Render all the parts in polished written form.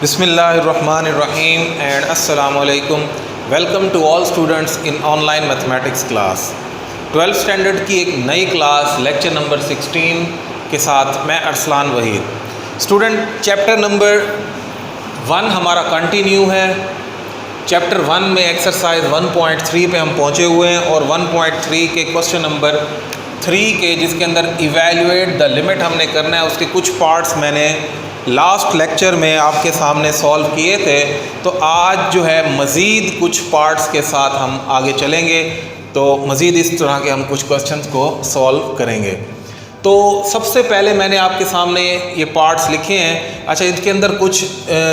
Bismillahirrahmanirrahim and Assalamu alaikum. Welcome to all students in online mathematics class. 12th standard की एक नई class lecture number 16 के साथ मैं Arsalan Waheed. Student chapter number 1 हमारा कंटिन्यू है। चैप्टर 1 में एक्सरसाइज 1.3 पे हम पहुँचे हुए हैं और 1.3 के क्वेश्चन नंबर 3 के जिसके अंदर इवैल्यूएट द लिमिट हमने करना है, उसके कुछ पार्ट्स मैंने लास्ट लेक्चर में आपके सामने सॉल्व किए थे। तो आज जो है मज़ीद कुछ पार्ट्स के साथ हम आगे चलेंगे, तो मज़ीद इस तरह के हम कुछ क्वेश्चंस को सॉल्व करेंगे। तो सबसे पहले मैंने आपके सामने ये पार्ट्स लिखे हैं। अच्छा, इसके अंदर कुछ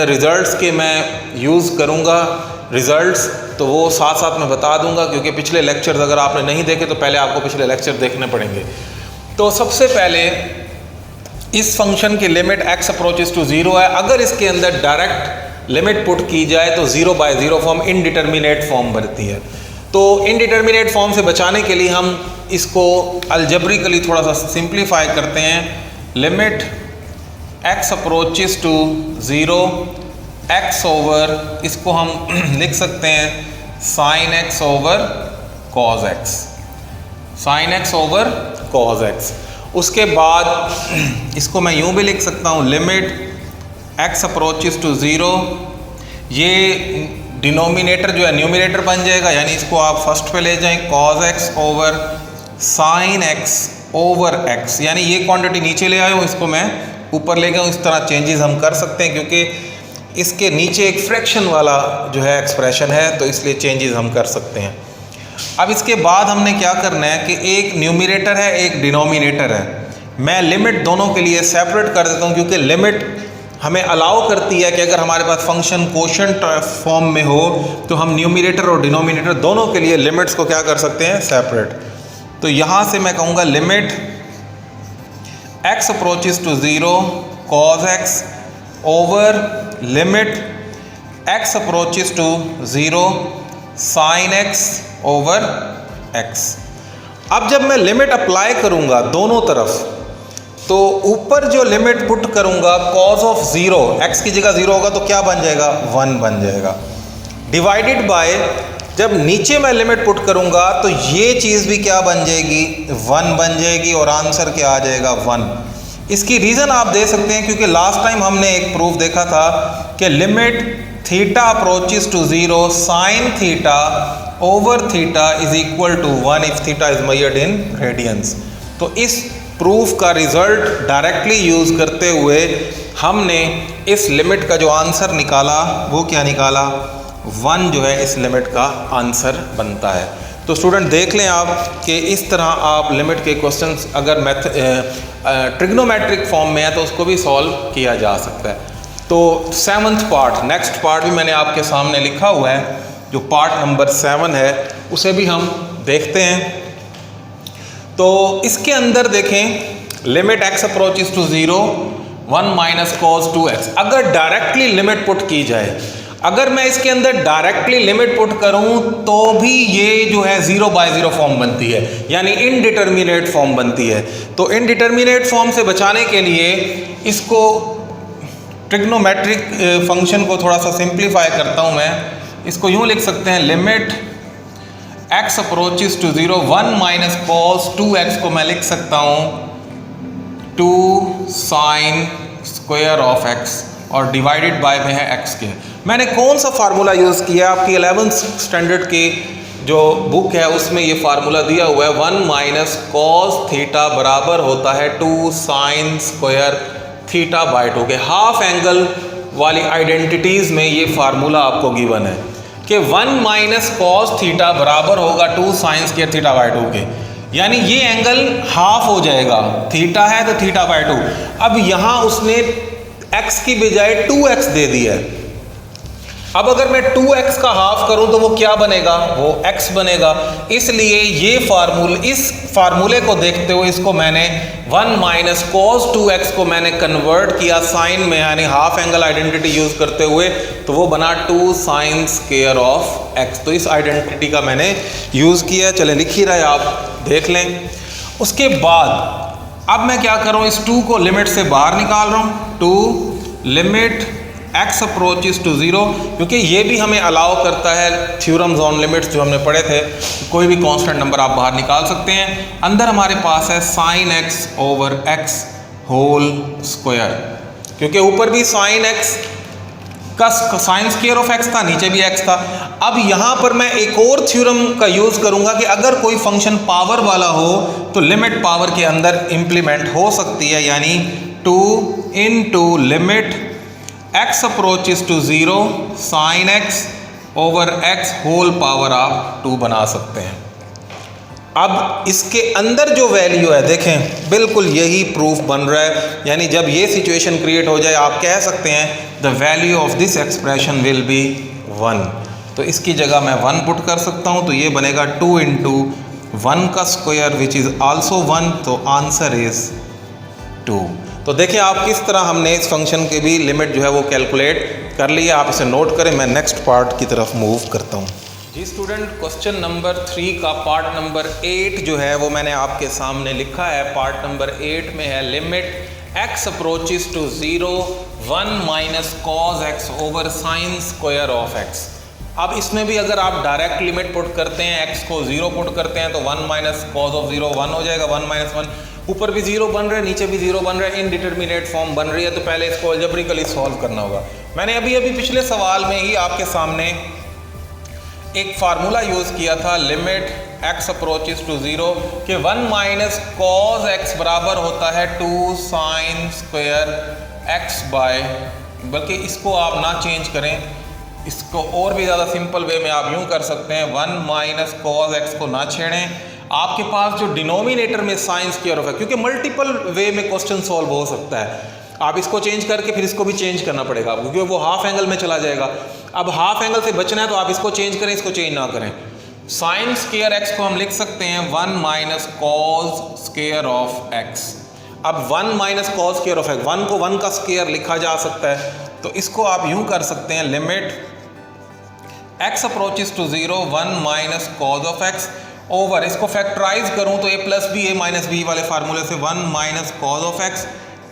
रिज़ल्ट्स के मैं यूज़ करूँगा रिज़ल्ट्स, तो वो साथ साथ मैं बता दूँगा, क्योंकि पिछले लेक्चर्स अगर आपने नहीं देखे तो पहले आपको पिछले लेक्चर देखने पड़ेंगे। तो सबसे पहले इस फंक्शन की लिमिट x अप्रोचेस टू 0 है। अगर इसके अंदर डायरेक्ट लिमिट पुट की जाए तो 0 बाय 0 फॉर्म इनडिटर्मिनेट फॉर्म बनती है। तो इनडिटर्मिनेट फॉर्म से बचाने के लिए हम इसको अलजेब्रिकली थोड़ा सा सिंप्लीफाई करते हैं। Limit x approaches to 0 x over, इसको हम लिख सकते हैं sin x over cos x, sin x over cos x। उसके बाद इसको मैं यूँ भी लिख सकता हूँ लिमिट x अप्रोचेस टू 0, ये डिनोमिनेटर जो है न्यूमिनेटर बन जाएगा, यानी इसको आप फर्स्ट पे ले जाएं cos x over sin x over x, यानी ये क्वांटिटी नीचे ले आए हो, इसको मैं ऊपर ले गया हूँ। इस तरह चेंजेस हम कर सकते हैं क्योंकि इसके नीचे एक फ्रैक्शन वाला जो है एक्सप्रेशन है, तो इसलिए चेंजेस हम कर सकते हैं। अब इसके बाद हमने क्या करना है कि एक न्यूमिनेटर है एक डिनोमिनेटर है। मैं लिमिट दोनों के लिए सेपरेट कर देता हूँ, क्योंकि लिमिट हमें अलाउ करती है कि अगर हमारे पास फंक्शन कोशेंट फॉर्म में हो तो हम न्यूमिनेटर और डिनोमिनेटर दोनों के लिए लिमिट्स को क्या कर सकते हैं, सेपरेट। तो यहाँ से मैं कहूँगा limit x approaches to 0 cos x over limit x approaches to 0 sin x over x। अब जब मैं लिमिट अप्लाई करूंगा दोनों तरफ, तो ऊपर जो लिमिट पुट करूंगा cos ऑफ 0, x की जगह 0 होगा तो क्या बन जाएगा, 1 बन जाएगा, डिवाइडेड बाय जब नीचे मैं लिमिट पुट करूंगा तो ये चीज़ भी क्या बन जाएगी, 1 बन जाएगी, और आंसर क्या आ जाएगा, 1। इसकी रीज़न आप दे सकते हैं क्योंकि लास्ट टाइम हमने एक प्रूफ देखा था कि limit theta approaches to 0 sine theta over theta is equal to 1 if theta is measured in radians. तो इस प्रूफ का रिजल्ट डायरेक्टली यूज़ करते हुए हमने इस लिमिट का जो आंसर निकाला वो क्या निकाला, 1 जो है इस लिमिट का आंसर बनता है। तो स्टूडेंट देख लें आप कि इस तरह आप लिमिट के क्वेश्चंस अगर ट्रिग्नोमेट्रिक फॉर्म में है तो उसको भी सॉल्व किया जा सकता है। तो 7th पार्ट, नेक्स्ट पार्ट भी मैंने आपके सामने लिखा हुआ है, जो पार्ट नंबर 7 है उसे भी हम देखते हैं। तो इसके अंदर देखें limit x approaches to 0 1 minus cos 2x। अगर डायरेक्टली लिमिट पुट की जाए, अगर मैं इसके अंदर डायरेक्टली लिमिट पुट करूं तो भी ये जो है 0 बाय 0 फॉर्म बनती है, यानी इनडिटर्मिनेट फॉर्म बनती है। तो इनडिटर्मिनेट फॉर्म से बचाने के लिए इसको ट्रिग्नोमेट्रिक फंक्शन को थोड़ा सा सिंप्लीफाई करता हूं मैं। इसको यूँ लिख सकते हैं limit x approaches to 0 1 minus cos 2x को मैं लिख सकता हूँ 2 साइन स्क्वायर ऑफ x, और डिवाइडेड बाय में है x के। मैंने कौन सा फार्मूला यूज़ किया, आपकी 11th स्टैंडर्ड की जो बुक है उसमें ये फार्मूला दिया हुआ है, 1 माइनस cos थीटा बराबर होता है 2 साइन स्क्वायर थीटा बाय 2 के। हाफ एंगल वाली आइडेंटिटीज़ में ये फार्मूला आपको गिवन है कि 1 माइनस cos थीटा बराबर होगा 2 साइन स्क्वायर थीटा बाय 2 के, यानी ये एंगल हाफ हो जाएगा, थीटा है तो थीटा बाय 2। अब यहाँ उसने x की बजाय 2x दे दिया है। अब अगर मैं 2x का हाफ करूं तो वो क्या बनेगा, वो x बनेगा। इसलिए इस फार्मूले को देखते हुए इसको मैंने 1 माइनस cos 2x को मैंने कन्वर्ट किया साइन में, यानी हाफ एंगल आइडेंटिटी यूज करते हुए, तो वो बना 2 साइन स्क्वायर ऑफ x। तो इस आइडेंटिटी का मैंने यूज किया। चलें लिख ही रहे, आप देख लें। उसके बाद अब मैं क्या कर रहा हूँ, इस 2 को लिमिट से बाहर निकाल रहा हूँ। 2 लिमिट x अप्रोचेस टू 0, क्योंकि ये भी हमें अलाउ करता है थ्योरम्स ऑन लिमिट्स जो हमने पढ़े थे, कोई भी कांस्टेंट नंबर आप बाहर निकाल सकते हैं। अंदर हमारे पास है sin x over x whole square, क्योंकि ऊपर भी sin x का साइन स्क्वायर ऑफ x था, नीचे भी x था। अब यहाँ पर मैं एक और थ्योरम का यूज करूंगा कि अगर कोई फंक्शन पावर वाला हो तो लिमिट पावर के अंदर इंप्लीमेंट हो सकती है, यानी 2 into limit x approaches to 0 sin x over x whole power आप 2 बना सकते हैं। अब इसके अंदर जो वैल्यू है देखें, बिल्कुल यही प्रूफ बन रहा है, यानी जब ये सिचुएशन क्रिएट हो जाए आप कह सकते हैं the value of this expression will be 1। तो इसकी जगह मैं 1 पुट कर सकता हूँ, तो ये बनेगा 2 into 1 का स्क्वायर विच इज़ आल्सो 1, तो आंसर इज़ 2। तो देखिए आप किस तरह हमने इस फंक्शन के भी लिमिट जो है वो कैलकुलेट कर लिया। आप इसे नोट करें, मैं नेक्स्ट पार्ट की तरफ मूव करता हूँ। जी स्टूडेंट, क्वेश्चन नंबर 3 का पार्ट नंबर 8 जो है वो मैंने आपके सामने लिखा है। पार्ट नंबर 8 में है limit x approaches to 0 1 minus cos x over sine square of x। अब इसमें भी अगर आप डायरेक्ट लिमिट पुट करते हैं, x को 0 पुट करते हैं, तो 1 माइनस कॉज ऑफ 0 1 हो जाएगा, 1 माइनस 1। ऊपर भी 0 बन रहा है, नीचे भी 0 बन रहा है, इनडिटरमिनेट फॉर्म बन रही है, तो पहले इसको अलजेब्रिकली सॉल्व करना होगा। मैंने अभी पिछले सवाल में ही आपके सामने एक फार्मूला यूज़ किया था, लिमिट x अप्रोचेस टू 0 कि 1 माइनस कॉज x बराबर होता है 2 साइन स्क्वायर x बाय, बल्कि इसको आप ना चेंज करें, इसको और भी ज़्यादा सिंपल वे में आप यूँ कर सकते हैं, 1 माइनस कॉज x को ना छेड़ें, आपके पास जो डिनोमिनेटर में साइन स्क्वायर ऑफ है, क्योंकि मल्टीपल वे में क्वेश्चन सॉल्व हो सकता है, आप इसको चेंज करके फिर इसको भी चेंज करना पड़ेगा आपको, क्योंकि वो हाफ एंगल में चला जाएगा। अब हाफ एंगल से बचना है तो आप इसको चेंज करें, इसको चेंज ना करें। साइन स्क्वायर x को हम लिख सकते हैं 1 minus cause square of x। अब 1 minus cause square of x, 1 को 1 का स्क्वायर लिखा जा सकता है, तो इसको आप यूं कर सकते हैं, limit x approaches to 0 1 minus cos of x over, इसको फैक्टराइज करूं तो a plus B, a minus B वाले फार्मूले से 1 minus cos of x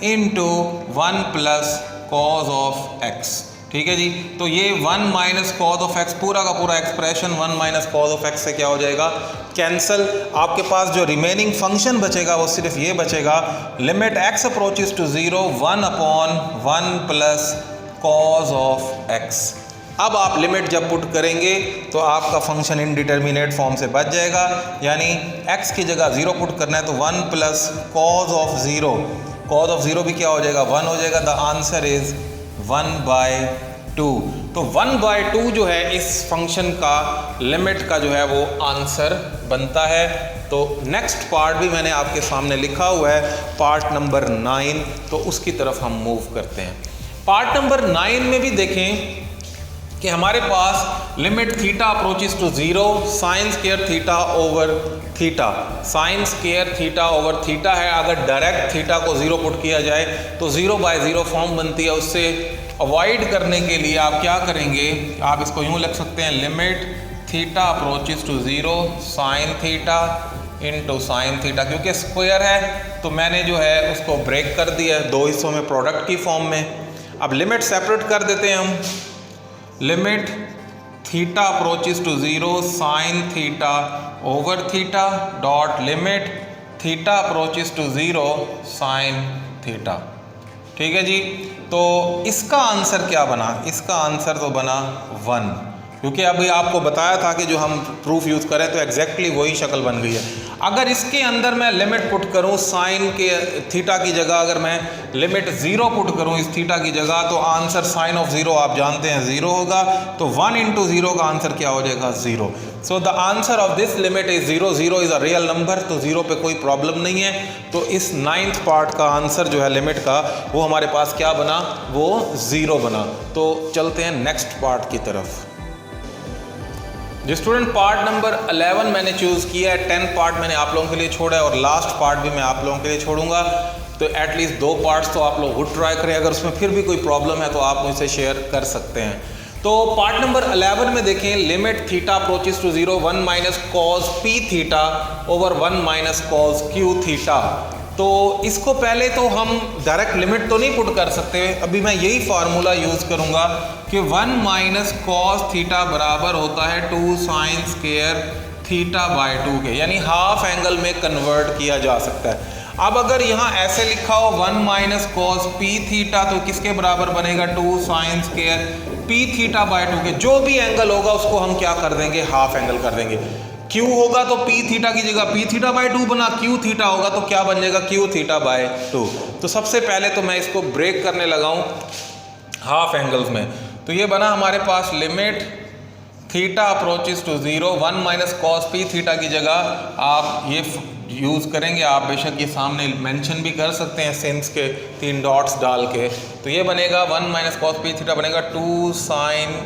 into 1 plus cos of x। ठीक है जी, तो ये 1 माइनस कॉज ऑफ x पूरा का पूरा expression 1 minus cos of x से क्या हो जाएगा, कैंसिल। आपके पास जो रिमेनिंग फंक्शन बचेगा वो सिर्फ ये बचेगा, limit x approaches to 0 1 upon 1 plus cos of x। अब आप लिमिट जब पुट करेंगे तो आपका फंक्शन इनडिटरमिनेट फॉर्म से बच जाएगा, यानी x की जगह 0 पुट करना है तो 1 plus cos of 0, cause of 0 भी क्या हो जाएगा, 1 हो जाएगा। The answer is 1/2। तो 1/2 जो है इस फंक्शन का लिमिट का जो है वो आंसर बनता है। तो नेक्स्ट पार्ट भी मैंने आपके सामने लिखा हुआ है, पार्ट नंबर 9, तो उसकी तरफ हम मूव करते हैं। पार्ट नंबर 9 में भी देखें कि हमारे पास limit theta approaches to 0 sine square theta over theta, sine square theta over theta है। अगर डायरेक्ट थीटा को 0 पुट किया जाए तो 0/0 फॉर्म बनती है। उससे अवॉइड करने के लिए आप क्या करेंगे, आप इसको यूँ लिख सकते हैं, limit theta approaches to 0 sine theta into sine theta. क्योंकि स्क्वायर है तो मैंने जो है उसको ब्रेक कर दिया है 2 हिस्सों में प्रोडक्ट की फॉर्म में। अब लिमिट सेपरेट कर देते हैं हम, limit theta approaches to 0 sine theta over theta dot limit theta approaches to 0 sine theta. ठीक है जी, तो इसका आंसर क्या बना, इसका आंसर तो बना 1, क्योंकि अभी आपको बताया था कि जो हम प्रूफ यूज़ करें तो एग्जैक्टली वही शक्ल बन गई है। अगर इसके अंदर मैं लिमिट पुट करूं साइन के थीटा की जगह, अगर मैं लिमिट 0 पुट करूं इस थीटा की जगह, तो आंसर साइन ऑफ 0 आप जानते हैं 0 होगा। तो 1 इंटू 0 का आंसर क्या हो जाएगा, 0। So the answer of this limit is 0। 0 is a real number, तो 0 पे कोई प्रॉब्लम नहीं है। तो इस 9th पार्ट का आंसर जो है लिमिट का, वो हमारे पास क्या बना, वो 0 बना। तो चलते हैं नेक्स्ट पार्ट की तरफ। जो स्टूडेंट पार्ट नंबर 11 मैंने चूज़ किया है, 10 पार्ट मैंने आप लोगों के लिए छोड़ा है और लास्ट पार्ट भी मैं आप लोगों के लिए छोड़ूंगा। तो एटलीस्ट 2 पार्ट्स तो आप लोग खुद ट्राई करें, अगर उसमें फिर भी कोई प्रॉब्लम है तो आप मुझसे शेयर कर सकते हैं। तो पार्ट नंबर 11 में देखें, limit theta approaches to 0 1 minus cos P theta over 1 minus cos Q theta. तो इसको पहले तो हम डायरेक्ट लिमिट तो नहीं पुट कर सकते, अभी मैं यही फार्मूला यूज़ करूँगा कि 1 माइनस कॉस थीटा बराबर होता है 2 साइन स्क्वायर थीटा बाय 2 के, यानी हाफ एंगल में कन्वर्ट किया जा सकता है। अब अगर यहाँ ऐसे लिखा हो 1 माइनस कॉस पी थीटा, तो किसके बराबर बनेगा 2 sine square P theta by 2 के। जो भी एंगल होगा उसको हम क्या कर देंगे, हाफ एंगल कर देंगे। Q होगा तो पी थीटा की जगह पी थीटा बाय 2 बना, Q थीटा होगा तो क्या बन जाएगा Q थीटा बाय 2। तो सबसे पहले तो मैं इसको ब्रेक करने लगा हूँ हाफ एंगल्स में। तो ये बना हमारे पास limit theta approaches to 0, 1 minus cos p theta की जगह आप ये यूज़ करेंगे। आप बेशक ये सामने मेंशन भी कर सकते हैं सिंस के 3 डॉट्स डाल के। तो ये बनेगा 1 माइनस कॉस पी थीटा बनेगा 2 sine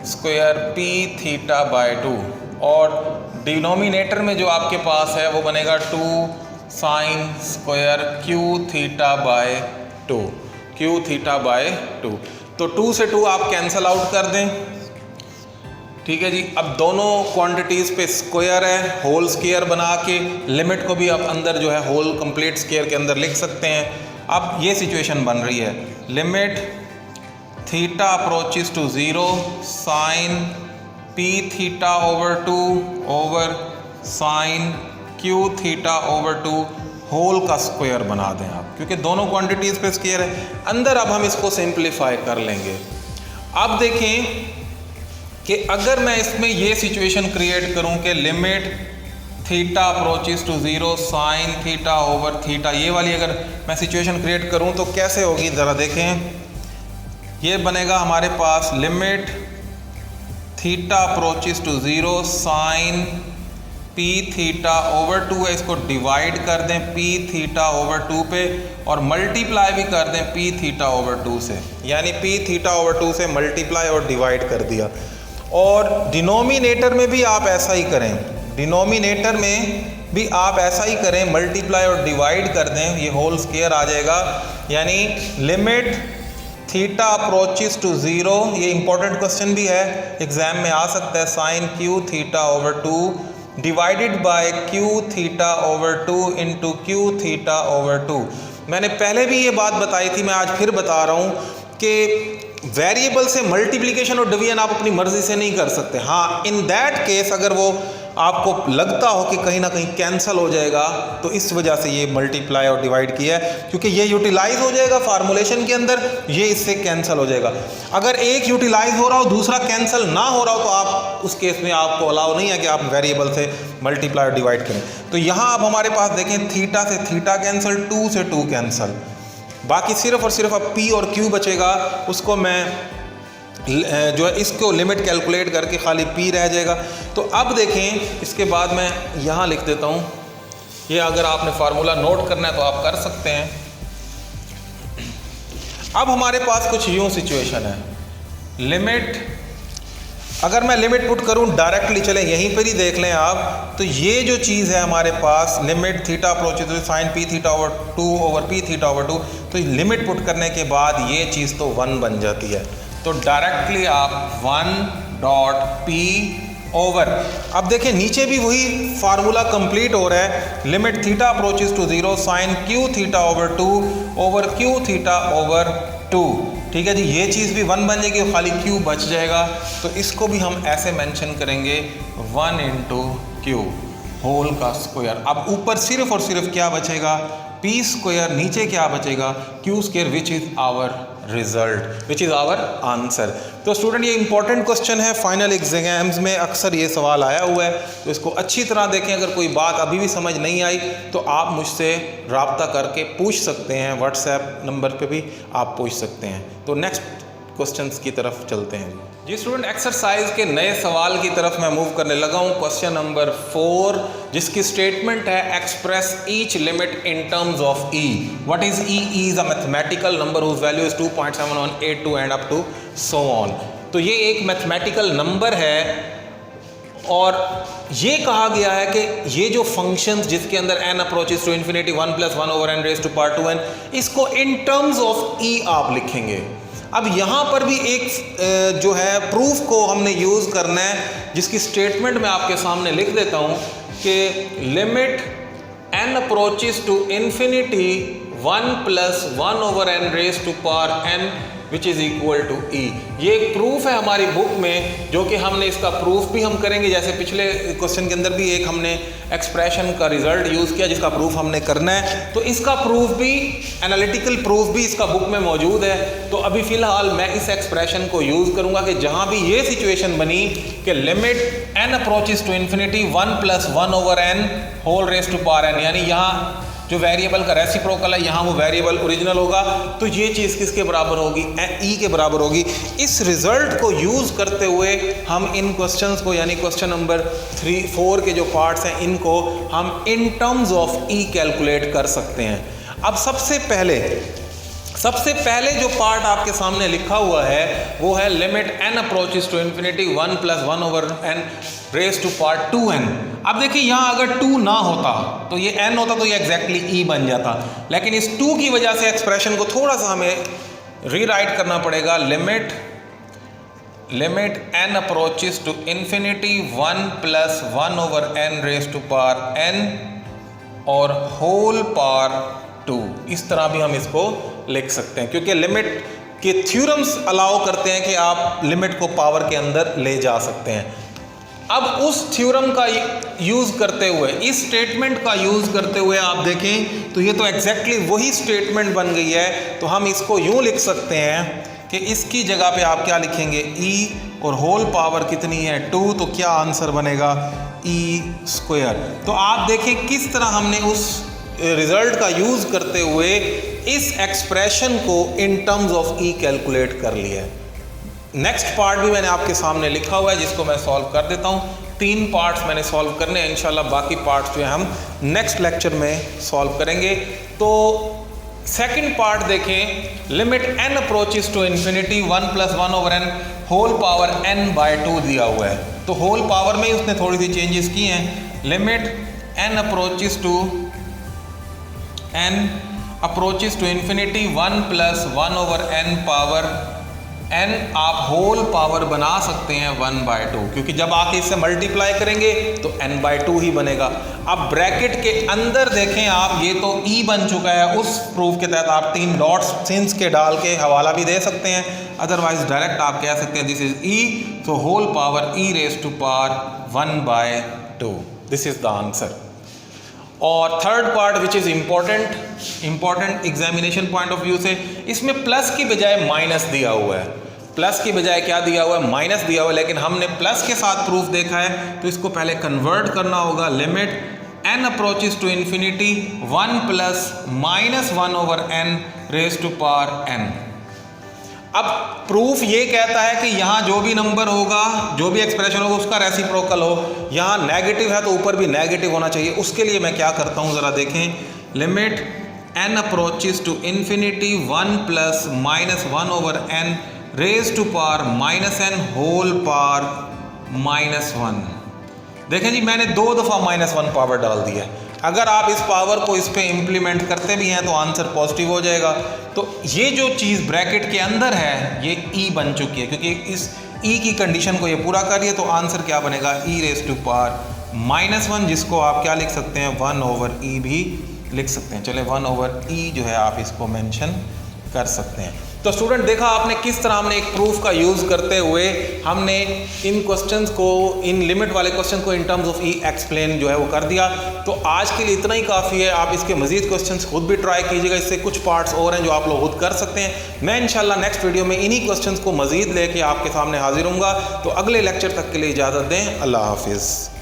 square P theta by 2, और डिनोमिनेटर में जो आपके पास है वो बनेगा 2 sine square Q theta by 2, Q theta by 2। तो 2 से 2 आप कैंसल आउट कर दें, ठीक है जी। अब दोनों क्वांटिटीज़ पे स्क्वायर है, होल स्क्वायर बना के लिमिट को भी आप अंदर जो है होल कंप्लीट स्क्वायर के अंदर लिख सकते हैं। अब ये सिचुएशन बन रही है, limit theta approaches to 0 sine P theta over 2 over sine Q theta over 2 whole का स्क्वायर बना दें आप, क्योंकि दोनों क्वांटिटीज़ पे स्क्वायर है। अंदर अब हम इसको सिंप्लीफाई कर लेंगे। अब देखें कि अगर मैं इसमें ये सिचुएशन क्रिएट करूं कि limit theta approaches to 0 sine theta over theta, ये वाली अगर मैं सिचुएशन क्रिएट करूं तो कैसे होगी ज़रा देखें। ये बनेगा हमारे पास limit theta approaches to 0 sine P theta over 2 है, इसको डिवाइड कर दें पी थीटा ओवर 2 पे, और मल्टीप्लाई भी कर दें पी थीटा ओवर 2 से, यानी पी थीटा ओवर 2 से मल्टीप्लाई और डिवाइड कर दिया। और डिनोमिनेटर में भी आप ऐसा ही करें, डिनोमिनेटर में भी आप ऐसा ही करें, मल्टीप्लाई और डिवाइड कर दें, ये होल स्क्वायर आ जाएगा। यानी लिमिट थीटा अप्रोचेस टू 0, ये इंपॉर्टेंट क्वेश्चन भी है, एग्जाम में आ सकता है, sine Q theta over 2 divided by Q theta over 2 into Q theta over 2। मैंने पहले भी ये बात बताई थी, मैं आज फिर बता रहा हूँ कि वेरिएबल से मल्टीप्लिकेशन और डिवीजन आप अपनी मर्जी से नहीं कर सकते। हाँ, इन दैट केस अगर वो आपको लगता हो कि कहीं ना कहीं कैंसिल हो जाएगा, तो इस वजह से ये मल्टीप्लाई और डिवाइड किया है, क्योंकि ये यूटिलाइज हो जाएगा फार्मूलेशन के अंदर, ये इससे कैंसिल हो जाएगा। अगर एक यूटिलाइज हो रहा हो दूसरा कैंसिल ना हो रहा हो, तो आप उस केस में आपको अलाउ नहीं है कि आप वेरिएबल से मल्टीप्लाई और डिवाइड करें। तो यहाँ अब हमारे पास देखें, थीटा से थीटा कैंसिल, 2 से 2 कैंसिल, बाकी सिर्फ और सिर्फ अब P और Q बचेगा। उसको मैं जो है इसको लिमिट कैलकुलेट करके खाली P रह जाएगा। तो अब देखें, इसके बाद मैं यहाँ लिख देता हूँ, ये अगर आपने फार्मूला नोट करना है तो आप कर सकते हैं। अब हमारे पास कुछ यूँ सिचुएशन है, लिमिट अगर मैं लिमिट पुट करूं डायरेक्टली, चलें यहीं पर ही देख लें आप, तो ये जो चीज़ है हमारे पास limit theta approaches to sine P theta over 2 over p theta over 2, तो लिमिट पुट करने के बाद ये चीज़ तो 1 बन जाती है। तो डायरेक्टली आप 1 डॉट पी ओवर, अब देखें नीचे भी वही फार्मूला कंप्लीट हो रहा है, limit theta approaches to 0 sine Q theta over 2 over Q theta over 2, ठीक है जी। ये चीज़ भी 1 बन जाएगी, खाली Q बच जाएगा। तो इसको भी हम ऐसे मेंशन करेंगे 1 इंटू क्यू होल का स्क्वायर। अब ऊपर सिर्फ और सिर्फ क्या बचेगा, P स्क्वायर, नीचे क्या बचेगा, Q square, which is our result, which is our answer. तो स्टूडेंट ये इंपॉर्टेंट क्वेश्चन है, फाइनल एग्जाम्स में अक्सर ये सवाल आया हुआ है, तो इसको अच्छी तरह देखें। अगर कोई बात अभी भी समझ नहीं आई तो आप मुझसे रब्ता करके पूछ सकते हैं, व्हाट्सएप नंबर पे भी आप पूछ सकते हैं। तो नेक्स्ट क्वेश्चंस की तरफ चलते हैं जी स्टूडेंट। एक्सरसाइज के नए सवाल की तरफ मैं मूव करने लगा हूँ। क्वेश्चन नंबर 4, जिसकी स्टेटमेंट है express each limit in terms of e. What is e? E is a mathematical number whose value is 2.7182 and up to so on. तो ये एक मैथमेटिकल नंबर है, और ये कहा गया है कि ये जो फंक्शंस जिसके अंदर n approaches to infinity 1 + 1 over n raised to power 2n, इसको इन टर्म्स ऑफ ई आप लिखेंगे। अब यहाँ पर भी एक जो है प्रूफ को हमने यूज़ करना है, जिसकी स्टेटमेंट मैं आपके सामने लिख देता हूँ कि limit n approaches to infinity 1 plus 1 over n raised to power n which is equal to e. ये एक प्रूफ है हमारी बुक में, जो कि हमने इसका प्रूफ भी हम करेंगे। जैसे पिछले क्वेश्चन के अंदर भी एक हमने एक्सप्रेशन का रिजल्ट यूज़ किया जिसका प्रूफ हमने करना है, तो इसका प्रूफ भी, एनालिटिकल प्रूफ भी इसका बुक में मौजूद है। तो अभी फ़िलहाल मैं इस एक्सप्रेशन को यूज़ करूँगा कि जहाँ भी ये सिचुएशन बनी कि limit n approaches to infinity 1 plus 1 over n whole raised to power n, यानी यहाँ जो वेरिएबल का रेसिप्रोकल है यहाँ वो वेरिएबल ओरिजिनल होगा, तो ये चीज़ किसके बराबर होगी? ई के बराबर होगी। इस रिजल्ट को यूज़ करते हुए हम इन क्वेश्चंस को, यानी क्वेश्चन नंबर 3-4 के जो पार्ट्स हैं इनको हम इन टर्म्स ऑफ ई कैलकुलेट कर सकते हैं। अब सबसे पहले जो पार्ट आपके सामने लिखा हुआ है वो है limit n approaches to infinity 1 plus 1 over n raised to power 2n। अब देखिए यहाँ अगर 2 ना होता तो ये n होता तो ये एग्जैक्टली e बन जाता, लेकिन इस 2 की वजह से एक्सप्रेशन को थोड़ा सा हमें रीराइट करना पड़ेगा। Limit n approaches to infinity 1 plus 1 over n raised to power n और होल पावर 2, इस तरह भी हम इसको लिख सकते हैं, क्योंकि लिमिट के थ्योरम्स अलाउ करते हैं कि आप लिमिट को पावर के अंदर ले जा सकते हैं। अब उस थ्योरम का यूज़ करते हुए, इस स्टेटमेंट का यूज़ करते हुए आप देखें तो ये तो एग्जैक्टली वही स्टेटमेंट बन गई है। तो हम इसको यूँ लिख सकते हैं कि इसकी जगह पे आप क्या लिखेंगे? e और होल पावर कितनी है? 2, तो क्या आंसर बनेगा? e²। तो आप देखें किस तरह हमने उस रिजल्ट का यूज़ करते हुए इस एक्सप्रेशन को इन टर्म्स ऑफ ई कैलकुलेट कर लिया है। नेक्स्ट पार्ट भी मैंने आपके सामने लिखा हुआ है जिसको मैं सॉल्व कर देता हूँ। 3 पार्ट्स मैंने सॉल्व करने हैं, इंशाल्लाह बाकी पार्ट्स जो है हम नेक्स्ट लेक्चर में सॉल्व करेंगे। तो सेकंड पार्ट देखें, limit n approaches to infinity 1 plus 1 over n whole power n/2 दिया हुआ है। तो होल पावर में उसने थोड़ी सी चेंजेस की हैं। Limit n approaches to infinity 1 plus 1 over n power n आप होल पावर बना सकते हैं 1/2, क्योंकि जब आप इससे मल्टीप्लाई करेंगे तो n/2 ही बनेगा। अब ब्रैकेट के अंदर देखें आप, ये तो e बन चुका है। उस प्रूफ के तहत आप 3 डॉट्स सिंस के डाल के हवाला भी दे सकते हैं, अदरवाइज डायरेक्ट आप कह सकते हैं दिस इज e, तो whole power e raise to power 1/2, this is the answer. और third part which is important examination point of view से, इसमें प्लस की बजाय माइनस दिया हुआ है। प्लस की बजाय क्या दिया हुआ है? माइनस दिया हुआ है, लेकिन हमने प्लस के साथ प्रूफ देखा है तो इसको पहले कन्वर्ट करना होगा। Limit n approaches to infinity 1 plus -1 over n raised to power n। अब प्रूफ ये कहता है कि यहाँ जो भी नंबर होगा, जो भी एक्सप्रेशन होगा उसका रेसिप्रोकल हो। यहाँ नेगेटिव है तो ऊपर भी नेगेटिव होना चाहिए। उसके लिए मैं क्या करता हूँ ज़रा देखें। Limit n approaches to infinity 1 plus -1 over n raised to power -n whole power -1। देखें जी, मैंने 2 दफ़ा -1 पावर डाल दिया है। अगर आप इस पावर को इस पे इम्प्लीमेंट करते भी हैं तो आंसर पॉजिटिव हो जाएगा। तो ये जो चीज़ ब्रैकेट के अंदर है ये e बन चुकी है, क्योंकि इस e की कंडीशन को ये पूरा करिए तो आंसर क्या बनेगा? e रेज टू पावर -1, जिसको आप क्या लिख सकते हैं? 1 over e भी लिख सकते हैं। चले 1 over e जो है आप इसको मेंशन कर सकते हैं। तो स्टूडेंट देखा आपने किस तरह हमने एक प्रूफ का यूज़ करते हुए हमने इन क्वेश्चंस को, इन लिमिट वाले क्वेश्चन को इन टर्म्स ऑफ ई एक्सप्लेन जो है वो कर दिया। तो आज के लिए इतना ही काफ़ी है। आप इसके मजीद क्वेश्चंस खुद भी ट्राई कीजिएगा, इससे कुछ पार्ट्स और हैं जो आप लोग खुद कर सकते हैं। मैं इंशाल्लाह नेक्स्ट वीडियो में इन्हीं क्वेश्चंस को मजीद लेके आपके सामने हाजिर हूँगा। तो अगले लेक्चर तक के लिए इजाज़त दें। अल्लाह हाफिज़।